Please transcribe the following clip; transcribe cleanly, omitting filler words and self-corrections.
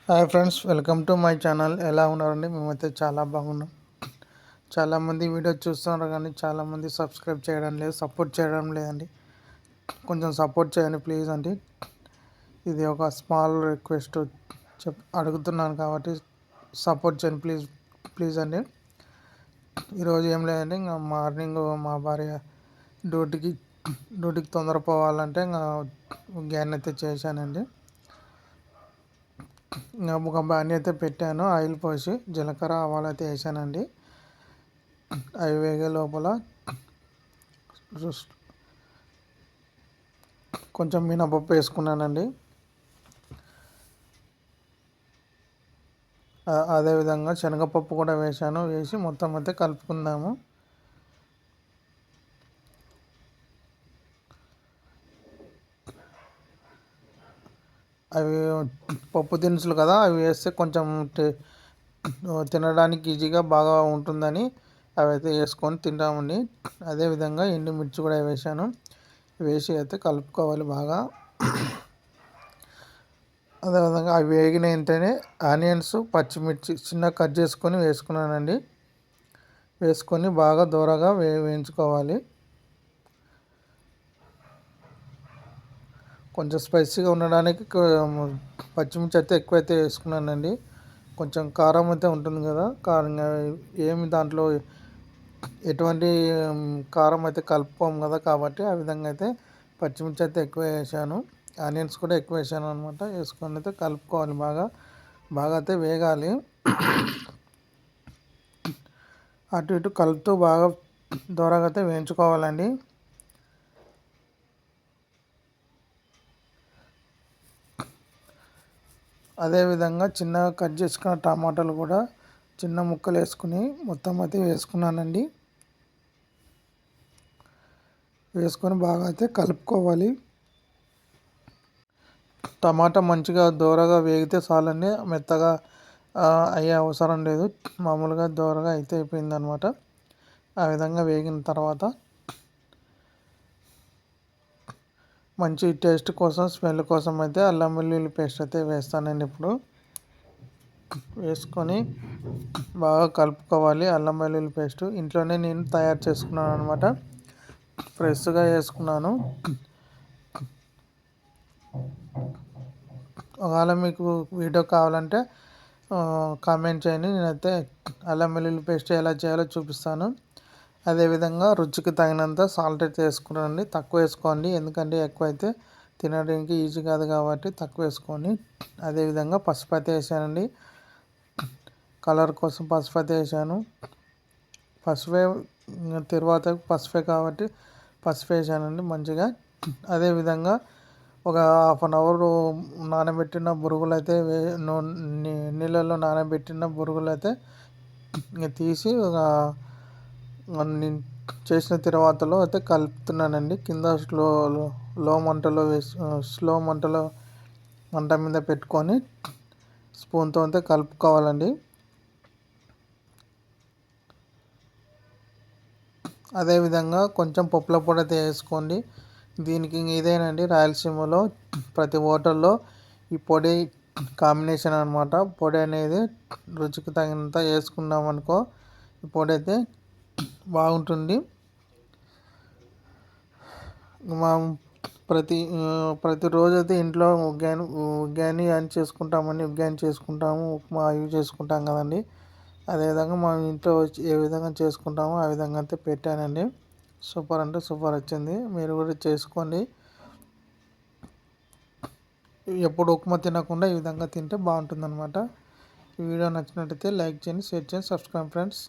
Hi friends, welcome to my channel. ఎలా ఉన్నారండి? మేమైతే చాలా బాగున్నాం. చాలామంది వీడియో చూస్తున్నారు కానీ చాలామంది సబ్స్క్రైబ్ చేయడం లేదు, సపోర్ట్ చేయడం లేదండి. కొంచెం సపోర్ట్ చేయండి ప్లీజ్ అండి. ఇది ఒక స్మాల్ రిక్వెస్ట్ అడుగుతున్నాను కాబట్టి సపోర్ట్ చేయండి ప్లీజ్ ప్లీజ్ అండి. ఈరోజు ఏం లేదండి, ఇంకా మార్నింగ్ మా భార్య డ్యూటీకి తొందర పోవాలంటే ఇంకా గ్యాన్ అయితే చేశానండి. ఒక బాండి అయితే పెట్టాను, ఆయిల్ పోసి జీలకర్ర ఆవాలు అయితే వేసానండి. అవి వేగే లోపల కొంచెం మినపప్పు వేసుకున్నానండి. అదేవిధంగా శనగపప్పు కూడా వేసాను. వేసి మొత్తం అయితే కలుపుకుందాము. అవి పప్పు దినుసులు కదా, అవి వేస్తే కొంచెం తినడానికి ఈజీగా బాగా ఉంటుందని అవి అయితే వేసుకొని తింటామండి. అదేవిధంగా ఎండుమిర్చి కూడా వేసాను. వేసి అయితే కలుపుకోవాలి బాగా. అదేవిధంగా అవి వేగిన వెంటనే ఆనియన్స్, పచ్చిమిర్చి చిన్న కట్ చేసుకొని వేసుకున్నానండి. వేసుకొని బాగా దూరగా వేయించుకోవాలి. కొంచెం స్పైసీగా ఉండడానికి పచ్చిమిర్చి అయితే ఎక్కువైతే వేసుకున్నానండి. కొంచెం కారం అయితే ఉంటుంది కదా, కారంగా ఏమి దాంట్లో ఎటువంటి కారం అయితే కలుపుకోము కదా, కాబట్టి ఆ విధంగా అయితే పచ్చిమిర్చి అయితే ఎక్కువ వేసాను. ఆనియన్స్ కూడా ఎక్కువ వేసాను అనమాట. వేసుకొని అయితే కలుపుకోవాలి బాగా. బాగా అయితే వేగాలి. అటు ఇటు కలుపుతూ బాగా దూరగా అయితే వేయించుకోవాలండి. అదేవిధంగా చిన్నగా కట్ చేసుకున్న టమాటాలు కూడా చిన్న ముక్కలు వేసుకుని మొత్తం అయితే వేసుకున్నానండి. వేసుకొని బాగా అయితే కలుపుకోవాలి. టమాటా మంచిగా దూరగా వేగితే చాలండి, మెత్తగా అయ్యే అవసరం లేదు. మామూలుగా దూరగా అయితే అయిపోయిందనమాట. ఆ విధంగా వేగిన తర్వాత మంచి టేస్ట్ కోసం, స్మెల్ కోసం అయితే అల్లం వెల్లుల్లి పేస్ట్ అయితే వేస్తానండి. ఇప్పుడు వేసుకొని బాగా కలుపుకోవాలి. అల్లం వెల్లుల్లి పేస్ట్ ఇంట్లోనే నేను తయారు చేసుకున్నాను అనమాట. ఫ్రెష్గా వేసుకున్నాను. ఒకవేళ మీకు వీడియో కావాలంటే కామెంట్ చేయండి. నేనైతే అల్లం వెల్లుల్లి పేస్ట్ ఎలా చేయాలో చూపిస్తాను. అదేవిధంగా రుచికి తగినంత సాల్ట్ అయితే వేసుకున్నానండి. తక్కువ వేసుకోండి, ఎందుకంటే ఎక్కువ అయితే తినడానికి ఈజీ కాదు కాబట్టి తక్కువ వేసుకోండి. అదేవిధంగా పసుపు అయితే వేసానండి. కలర్ కోసం పసుపు అయితే వేసాను. పసుపే తర్వాత పసుపే కాబట్టి పసుపు వేసానండి మంచిగా. అదేవిధంగా ఒక హాఫ్ అన్ అవర్ నానబెట్టిన బురుగులు అయితే నీళ్ళల్లో నానబెట్టిన బురుగులు అయితే తీసి ఒక చేసిన తర్వాతలో అయితే కలుపుతున్నానండి. కింద స్లో మంటలో మంట మీద పెట్టుకొని స్పూన్తో అయితే కలుపుకోవాలండి. అదేవిధంగా కొంచెం పప్పుల పొడి అయితే వేసుకోండి. దీనికి ఇదేనండి, రాయలసీమలో ప్రతి హోటల్లో ఈ పొడి కాంబినేషన్ అనమాట. పొడి అనేది రుచికి తగినంత వేసుకున్నాం అనుకో, ఈ పొడి అయితే బాగుంటుంది. మా ప్రతిరోజు అయితే ఇంట్లో ఉగ్గాని అని చేసుకుంటామండి. ఉగ్గాని చేసుకుంటాము, ఉప్మా అవి చేసుకుంటాం కదండి. అదేవిధంగా మా ఇంట్లో ఏ విధంగా చేసుకుంటామో ఆ విధంగా అయితే పెట్టానండి. సూపర్ అంటే సూపర్ వచ్చింది. మీరు కూడా చేసుకోండి. ఎప్పుడు ఉప్మా తినకుండా ఈ విధంగా తింటే బాగుంటుంది అనమాట. ఈ వీడియో నచ్చినట్టయితే లైక్ చేయండి, షేర్ చేయండి, సబ్స్క్రైబ్ ఫ్రెండ్స్.